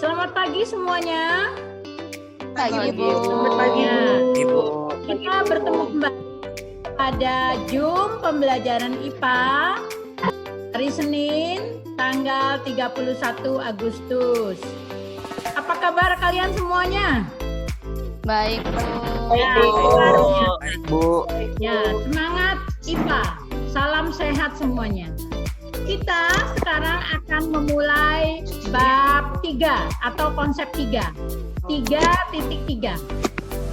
Selamat pagi semuanya. Pagi, Ibu. Selamat pagi, Ibu. Kita bertemu kembali pada Zoom pembelajaran IPA hari Senin tanggal 31 Agustus. Apa kabar kalian semuanya? Baik, Bu. Ya, Baik, Bu. ya, semangat IPA. Salam sehat semuanya. Kita sekarang akan memulai bab 3 atau konsep 3. 3.3.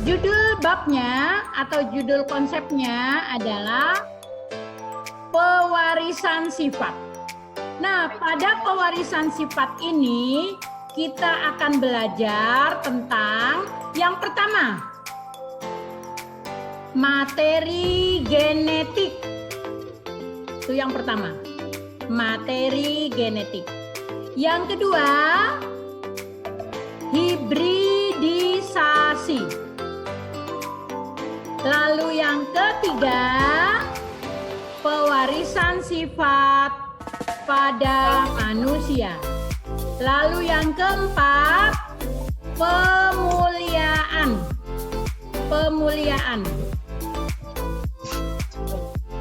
Judul babnya atau judul konsepnya adalah pewarisan sifat. Nah, pada pewarisan sifat ini kita akan belajar tentang yang pertama, materi genetik. Itu yang pertama, materi genetik. Yang kedua, hibridisasi. Lalu yang ketiga, pewarisan sifat pada manusia. Lalu yang keempat, pemuliaan.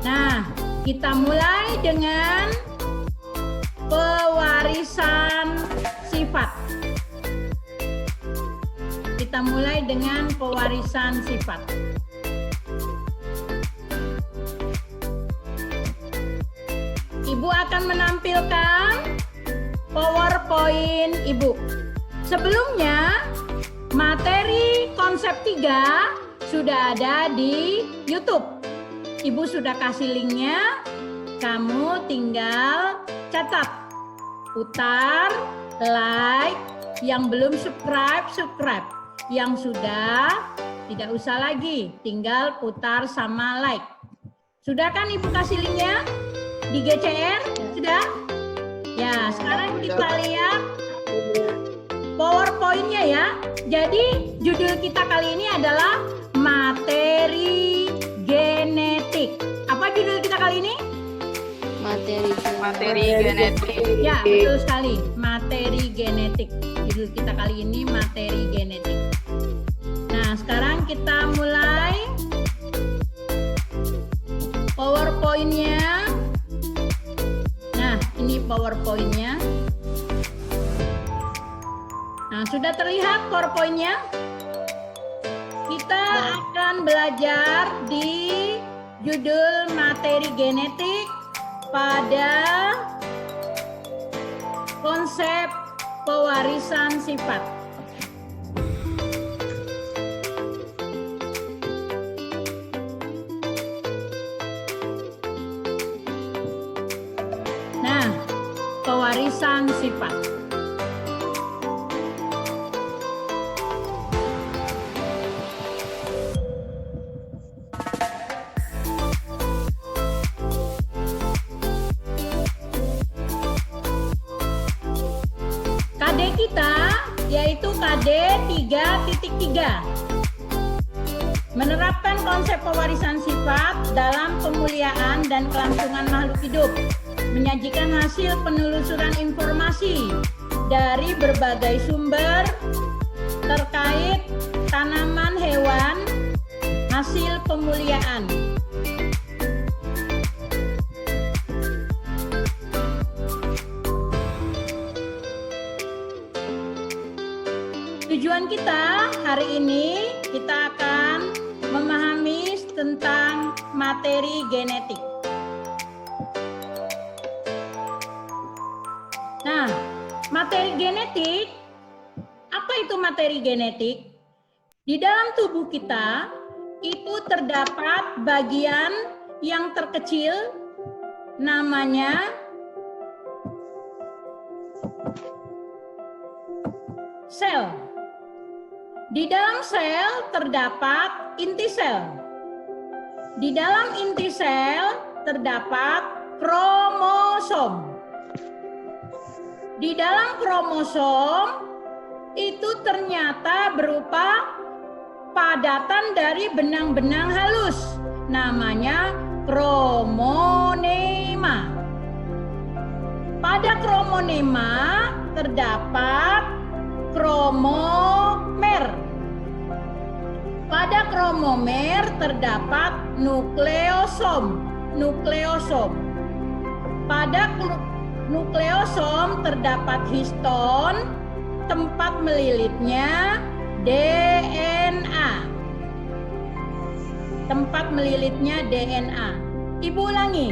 Nah, kita mulai dengan pewarisan sifat. Kita mulai dengan pewarisan sifat. Ibu akan menampilkan PowerPoint Ibu. Sebelumnya, materi konsep 3 sudah ada di YouTube. Ibu sudah kasih linknya, kamu tinggal catat, putar, like, yang belum subscribe, yang sudah tidak usah lagi, tinggal putar sama like. Sudah kan Ibu kasih linknya di GCR? Sudah? Ya, sekarang kita lihat PowerPoint-nya ya. Jadi judul kita kali ini adalah materi genetik. Apa judul kita kali ini? Materi genetik. Ya, betul sekali. Materi genetik. Judul kita kali ini materi genetik. Nah, sekarang kita mulai PowerPoint-nya. Nah, ini PowerPoint-nya. Nah, sudah terlihat PowerPoint-nya? Kita akan belajar di judul materi genetik pada konsep pewarisan sifat. Nah, pewarisan sifat. KD kita yaitu KD 3.3. Menerapkan konsep pewarisan sifat dalam pemuliaan dan kelangsungan makhluk hidup. Menyajikan hasil penelusuran informasi dari berbagai sumber terkait tanaman, hewan, hasil pemuliaan. Tujuan kita hari ini, kita akan memahami tentang materi genetik. Nah, materi genetik, apa itu materi genetik? Di dalam tubuh kita, itu terdapat bagian yang terkecil, namanya sel. Di dalam sel terdapat inti sel. Di dalam inti sel terdapat kromosom. Di dalam kromosom itu ternyata berupa padatan dari benang-benang halus. Namanya kromonema. Pada kromonema terdapat kromomer. Pada kromomer terdapat nukleosom. Pada nukleosom terdapat histon, tempat melilitnya DNA. Ibu ulangi.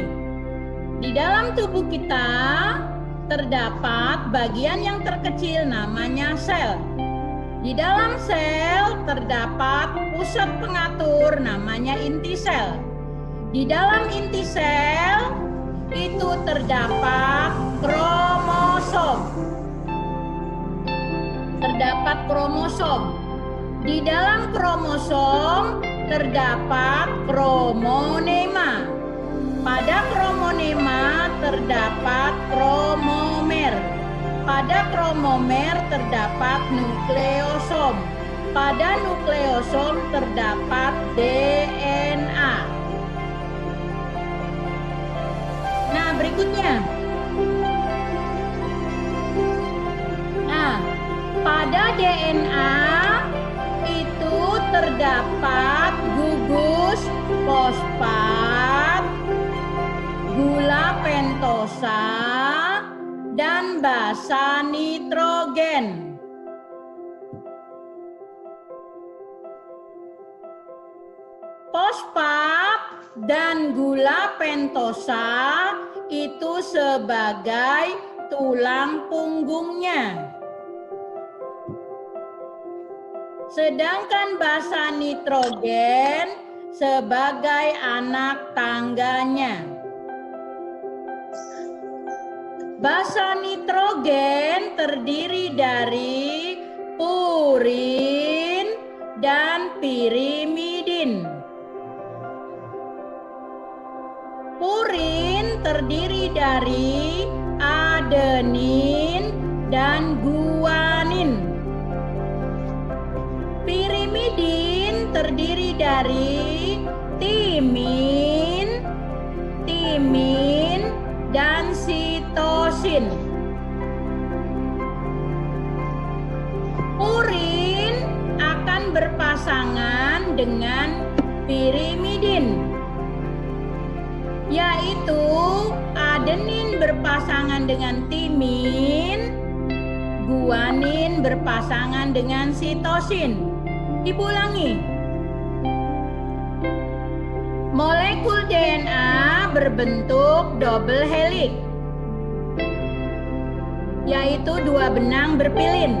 Di dalam tubuh kita terdapat bagian yang terkecil namanya sel. Di dalam sel terdapat pusat pengatur namanya inti sel. Di dalam inti sel itu terdapat kromosom. Di dalam kromosom terdapat kromonema. Pada kromonema terdapat kromomer. Pada kromomer terdapat nukleosom. Pada nukleosom terdapat DNA. Nah, berikutnya. Nah, pada DNA itu terdapat gugus fosfat, gula pentosa, dan basa nitrogen. Fosfat dan gula pentosa itu sebagai tulang punggungnya. Sedangkan basa nitrogen sebagai anak tangganya. Basa nitrogen terdiri dari purin dan pirimidin. Purin terdiri dari adenin dan guanin. Pirimidin terdiri dari timin, dan sitosin. Purin akan berpasangan dengan pirimidin, yaitu adenin berpasangan dengan timin, guanin berpasangan dengan sitosin. Ibu ulangi. Molekul DNA berbentuk double helix, yaitu dua benang berpilin.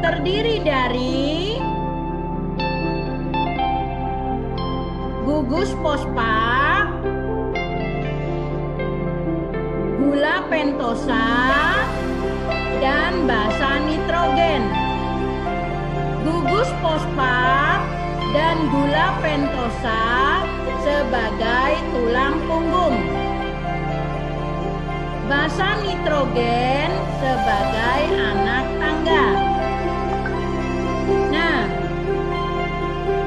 Terdiri dari gugus fosfat, gula pentosa, dan basa nitrogen. Gugus fosfat dan gula pentosa sebagai tulang punggung. Basa nitrogen sebagai anak tangga. Nah,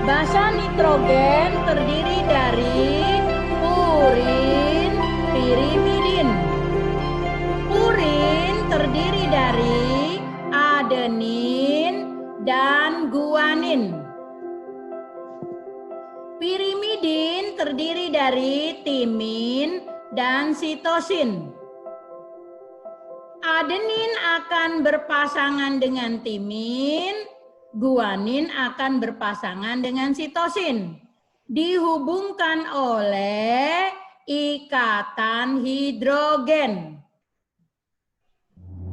basa nitrogen terdiri dari purin, pirimidin. Purin terdiri dari adenin dan guanin. Pirimidin terdiri dari timin dan sitosin. Adenin akan berpasangan dengan timin, guanin akan berpasangan dengan sitosin. Dihubungkan oleh ikatan hidrogen.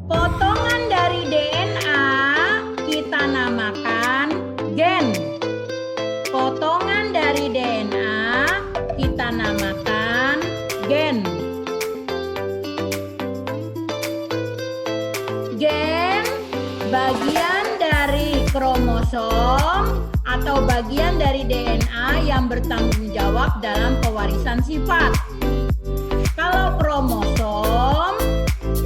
Potongan dari DNA kita namakan gen. Potongan dari DNA kita namakan gen. Gen bagian dari kromosom atau bagian dari DNA yang bertanggung jawab dalam pewarisan sifat. Kalau kromosom,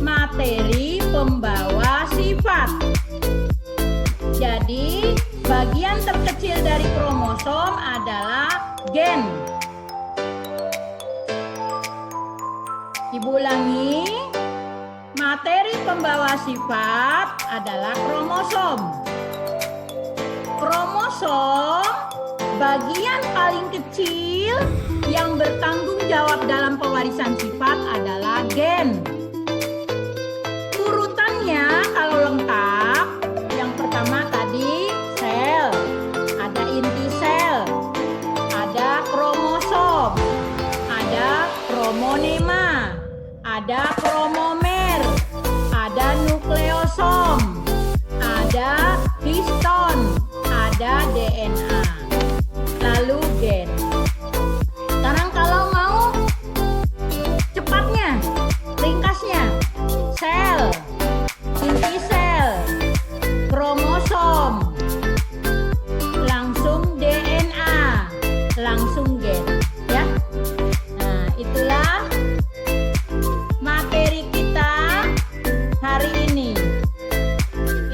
materi pembawa sifat. Jadi, bagian terkecil dari kromosom adalah gen. Ibu ulangi. materi pembawa sifat adalah kromosom. Kromosom bagian paling kecil yang bertanggung jawab dalam pewarisan sifat adalah gen. Urutannya kalau lengkap, yang pertama tadi sel, ada inti sel, ada kromosom, ada kromonema, ada kromomer, ada nukleosom, ada histon, ada DNA, lalu gen. Sekarang kalau mau cepatnya, ringkasnya, sel, inti sel, kromosom, langsung DNA, langsung gen, ya. Nah, itulah materi kita hari ini.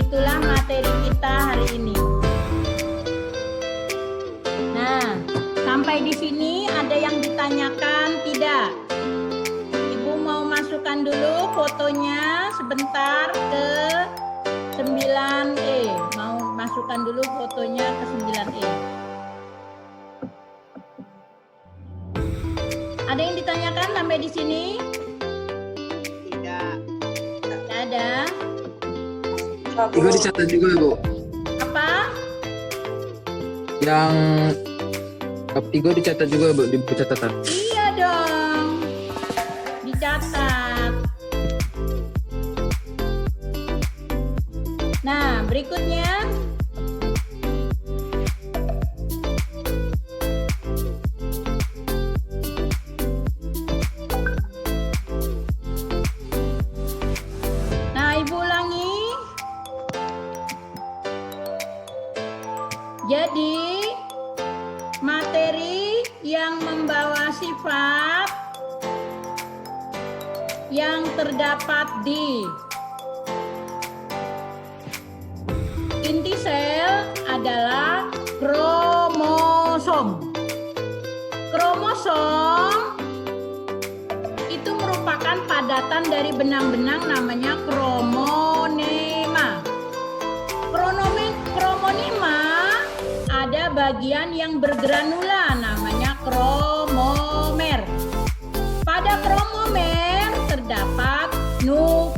Itulah materi kita hari ini. Nah, sampai di sini ada yang ditanyakan tidak? Ibu mau masukkan dulu fotonya sebentar ke 9E. Mau masukkan dulu fotonya ke 9E. Ada yang ditanyakan sampai di sini? Tidak. Tidak ada. Juga dicatat juga, Bu. Apa? Yang Igo dicatat juga, Bu, di buku catatan. Iya dong. Dicatat. Nah, berikutnya. Nah, Ibu ulangi. Jadi, materi yang membawa sifat yang terdapat di inti sel adalah kromosom. Kromosom itu merupakan padatan dari benang-benang namanya kromonema. Kromonema ada bagian yang bergranula namanya kromomer. Pada kromomer terdapat nukleosom.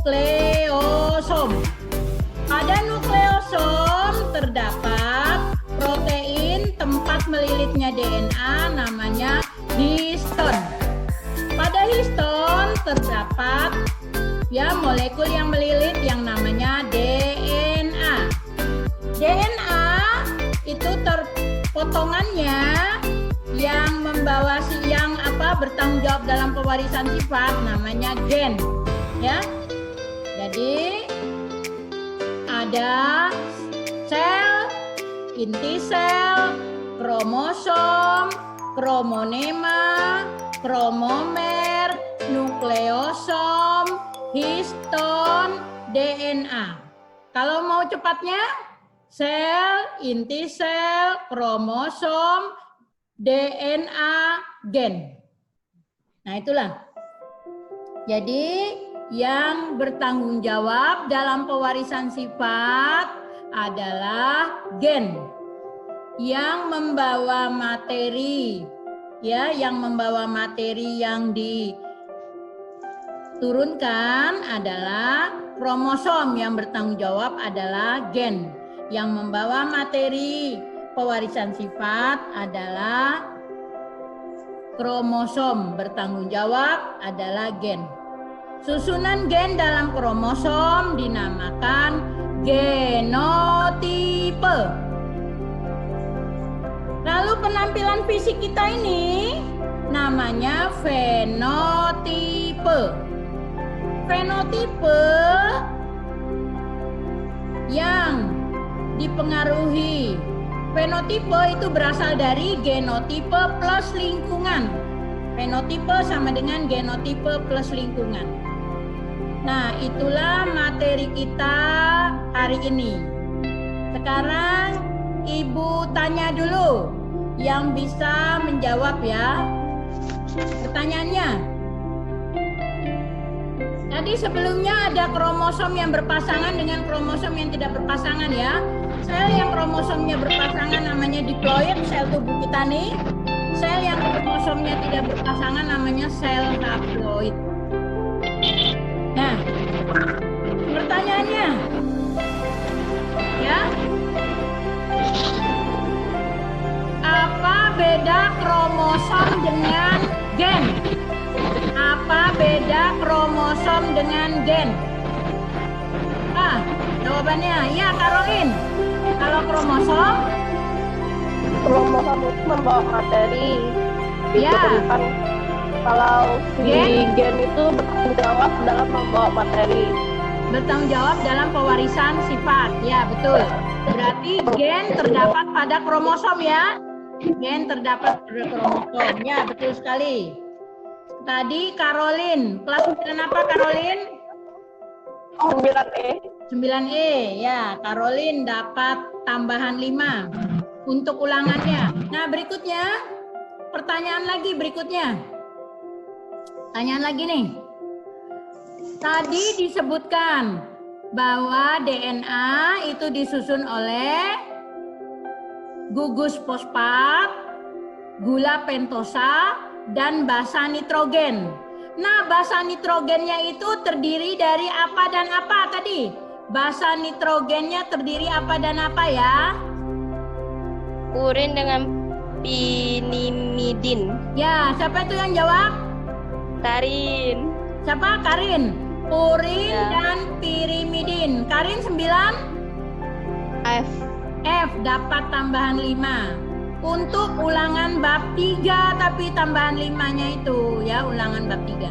Pada nukleosom terdapat protein tempat melilitnya DNA namanya histon. Pada histon terdapat molekul yang melilit yang namanya DNA. DNA itu potongannya yang membawa bertanggung jawab dalam pewarisan sifat namanya gen, ya. Jadi ada sel, inti sel, kromosom, kromonema, kromomer, nukleosom, histon, DNA. Kalau mau cepatnya, sel, inti sel, kromosom, DNA, gen. Nah, itulah. Jadi, yang bertanggung jawab dalam pewarisan sifat adalah gen. Yang membawa materi, ya, yang membawa materi yang diturunkan adalah kromosom, yang bertanggung jawab adalah gen. Yang membawa materi pewarisan sifat adalah kromosom, bertanggung jawab adalah gen. Susunan gen dalam kromosom dinamakan genotipe. Lalu penampilan fisik kita ini namanya fenotipe. Fenotipe yang dipengaruhi. Fenotipe itu berasal dari genotipe plus lingkungan. Fenotipe sama dengan genotipe plus lingkungan. Nah, itulah materi kita hari ini. Sekarang Ibu tanya dulu yang bisa menjawab, ya. Pertanyaannya, Tadi sebelumnya ada kromosom yang berpasangan dengan kromosom yang tidak berpasangan ya. Sel yang kromosomnya berpasangan namanya diploid, sel tubuh kita nih. Sel yang kromosomnya tidak berpasangan namanya sel haploid. Nah, pertanyaannya, ya, apa beda kromosom dengan gen? Apa beda kromosom dengan gen? Jawabannya, ya Caroline. Kalau kromosom Kromosom itu membawa materi. Ya. Sedangkan kalau Gen? gen itu bertanggung jawab dalam membawa materi. bertanggung jawab dalam pewarisan sifat. Ya, betul. Berarti gen terdapat pada kromosom ya. Gen terdapat pada kromosom. Ya, betul sekali. Tadi Caroline, kelas 9 apa Caroline? 9E. 9E. Ya, Caroline dapat tambahan 5 untuk ulangannya. Nah, berikutnya pertanyaan lagi berikutnya. Pertanyaan lagi nih. Tadi disebutkan bahwa DNA itu disusun oleh gugus fosfat, gula pentosa, dan basa nitrogen. Nah, basa nitrogennya itu terdiri dari apa dan apa tadi? Basa nitrogennya terdiri apa dan apa ya? Purin dengan pinimidin. Ya, siapa itu yang jawab? Karin. Siapa? Karin. Purin Ya. dan pirimidin. Karin 9? F. F dapat tambahan 5. Untuk ulangan bab 3 tapi tambahan 5-nya itu ya, ulangan bab 3.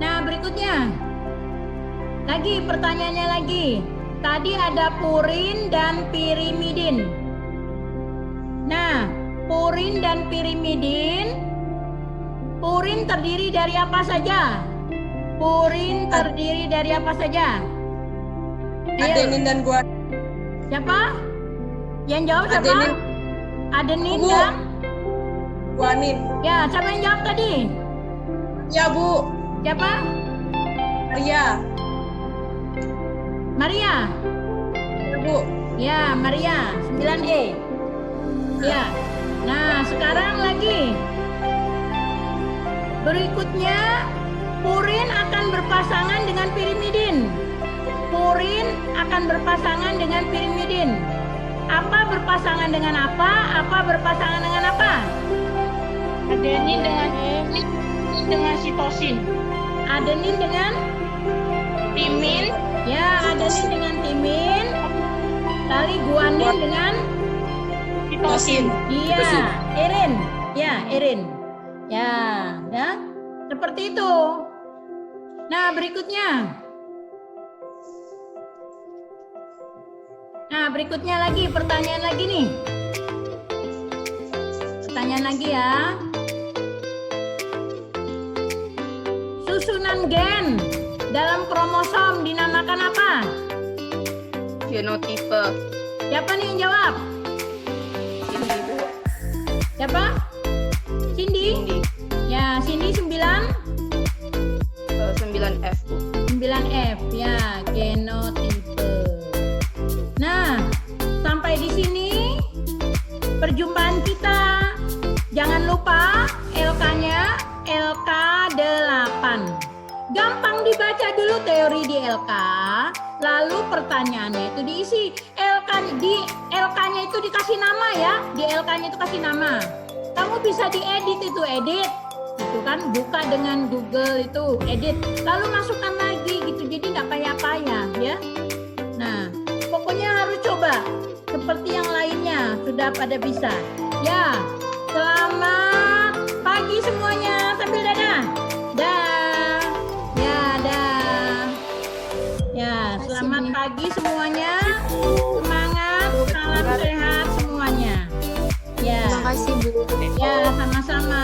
Nah, berikutnya. Lagi pertanyaannya lagi. Tadi ada purin dan pirimidin. Nah, purin dan pirimidin. Purin terdiri dari apa saja? Purin terdiri dari apa saja? Ayo. Adenin dan guanin. Siapa? Yang jawab siapa? Adenin. Adenin Bu. dan? Guanin. Ya, siapa yang jawab tadi? Ya, Bu. Siapa? Maria. Maria. Ya, Bu. Ya, Maria. 9E. Ya. Nah, sekarang lagi. Berikutnya, purin akan berpasangan dengan pirimidin. Purin akan berpasangan dengan pirimidin. Apa berpasangan dengan apa? Apa berpasangan dengan apa? Adenin dengan sitosin. Adenin dengan timin. Ya, adenin dengan timin. Lalu guanin dengan Sitosin. iya, Sitosin. Erin. Ya, Erin. Ya, ya. Seperti itu. Nah, berikutnya. Nah, berikutnya lagi, pertanyaan lagi nih. Pertanyaan lagi ya. Susunan gen dalam kromosom dinamakan apa? Genotipe. Siapa nih yang jawab? Cindy, Bu. Siapa? Cindy? Cindy. Ya, Cindy 9? 9F, Bu. 9F, ya, genotipe. Nah, sampai di sini perjumpaan kita. Jangan lupa LK-nya LK8. Gampang dibaca dulu teori di LK, lalu pertanyaannya itu diisi. LK-nya itu dikasih nama ya, di LK-nya itu kasih nama. Kamu bisa diedit itu, edit. Itu kan buka dengan Google itu, edit. Lalu masukkan lagi gitu, jadi nggak payah-payah ya. Nah, pokoknya harus coba seperti yang lainnya sudah pada bisa. Ya, selamat pagi semuanya. Sambil dadah. Dah. Ya, dah. Ya, selamat pagi semuanya. Semangat, salam sehat semuanya. Ya. Terima kasih, Bu. Ya, sama-sama.